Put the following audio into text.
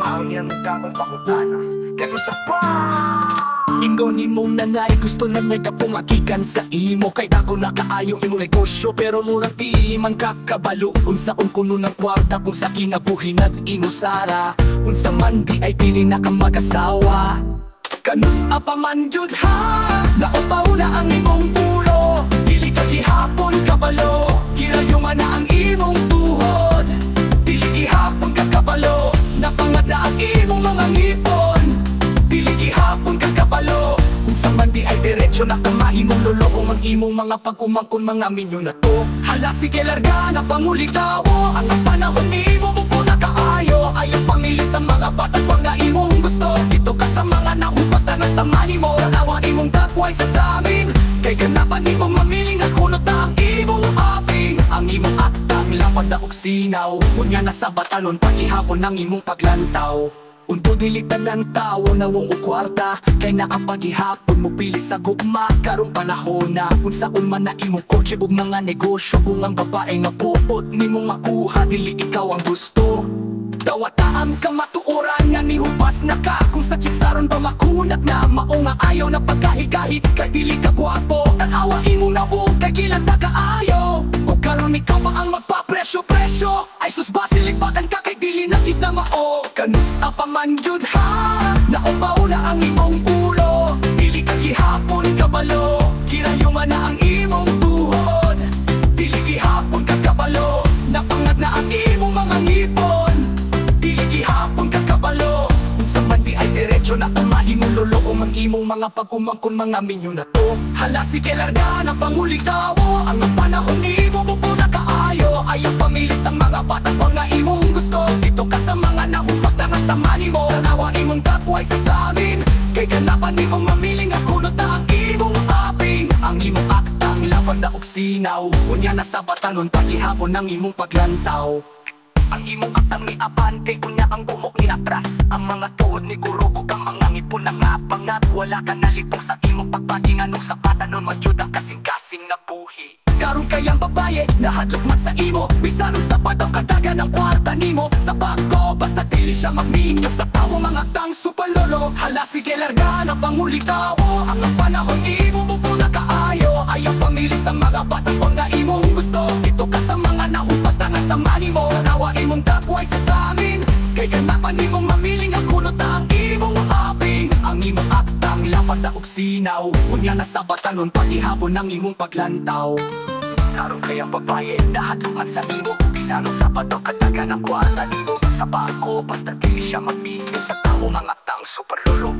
Mahal niya nagkakapakutana Kaya sa pa Ingo ni mo na nga gusto na niya kapumagikan sa imo. Kay ako nakaayo imong negosyo pero murang di man kakabalo. Unsa kuno ng kwarta kung sa kinabuhi at inusara. Unsa man di ay pili na kang mag-asawa. Kanus apa man jud ha, naupaw na ang imong ulo. Dili ka gihapon kabalo, kirayo man na ang imong tuhod. Dili gihapon ka kabalo, napangad na ang imong mga ngipon. Dili gihapon ka kabalo, kung sa man di ay diretsyo na kamahimong lulokong ang imong mga pag-umangkon mga minyo na to. Hala sige larga na pangulig tawo, ang panahon ni mo po na kaayo. Ayaw pamili sa mga bata't mga imong gusto. Dito ka sa mga nahupas na nasamani mo. Tanawa imong dakway sa samin, kay ganapan imong mamiling at kunot na ang imong aping. Ang imong aktang lapad na oksinaw, kunya na sa batalon pakihapon ng imong paglantaw. Unto dilitan ng tao na wong ukwarta, kay naapagihapon mo pili sa gugma. Karong panahon na kung saan man na imong kotse ug mga negosyo. Kung ang babae nga pupot nimong makuha, dili ikaw ang gusto. Dawataan ka matuoran nga ni hupas na ka. Kung sa chitsaron ba makunat na, mao nga ayaw na pagkahigahit. Kay dili ka gwapo, tanawa imong nabuog, kay gilan na kaayo. O karon ikaw ba ang magpapresyo-presyo? Ay sus basilipatan ka kay dili na gid na mao. Kanus apa man jud ha, naupaw na ang imong ulo. Dili ka gihapon kabalo, kirayo man na ang imong tuhod. Dili gihapon ka kabalo, napangad na ang imong mga ngipon. Dili gihapon ka kabalo, kung sa man di ay diretsyo na kamahimong lulokong ang imong mga pag-umangkon mga minyo na to. Hala sige larga na pangulig tawo, ang panahon ni mo po na kaayo. Ayaw pamili sa mga bata't mga imong gusto. Dito ka sa mga nahupas na nasamani mo. Tanawa imong dakway sa samin, kay ganapan imong mamiling at kunot na ang imong aping. Ang imong aktang lapad na oksinaw, kunya na sa batanon pakihapon ng imong paglantaw. Ang imong aktang ni apan, kay kunya ang bumok ni atras. Ang mga tuhod ni gurubog, ang mga ngipon na nga pangat. Wala ka nalitong sa imong pagpagingan nung sapatan nun magyud ang kasing-kasing na buhi. Karon kayang babaye, nahadlok man sa imo. Bisan sa padaw kadagan ng kwarta nimo. Sa bako, basta dili siya magminyo sa tawo mga tang supalolo. Hala sige larga na pangulig tawo, ang panahon imo mo po na kaayo. Ayaw pamili sa mga batang o nga imong gusto. Dito ka sa mga nahupas na nasamani mo. Tanawa imong dakway sa samin, kay ganapan imong mamiling ang kunot na ang imong aping. Ang imong aktang lapad na oksinaw, kunya na sa batanon pakihapon ng imong paglantaw. Karon kayang babaye, nahadlok man sa imo. Bisan sa padaw kadagan ng kwarta nimo. Sa bako, basta dili siya magminyo sa tawo mga tang super lolo.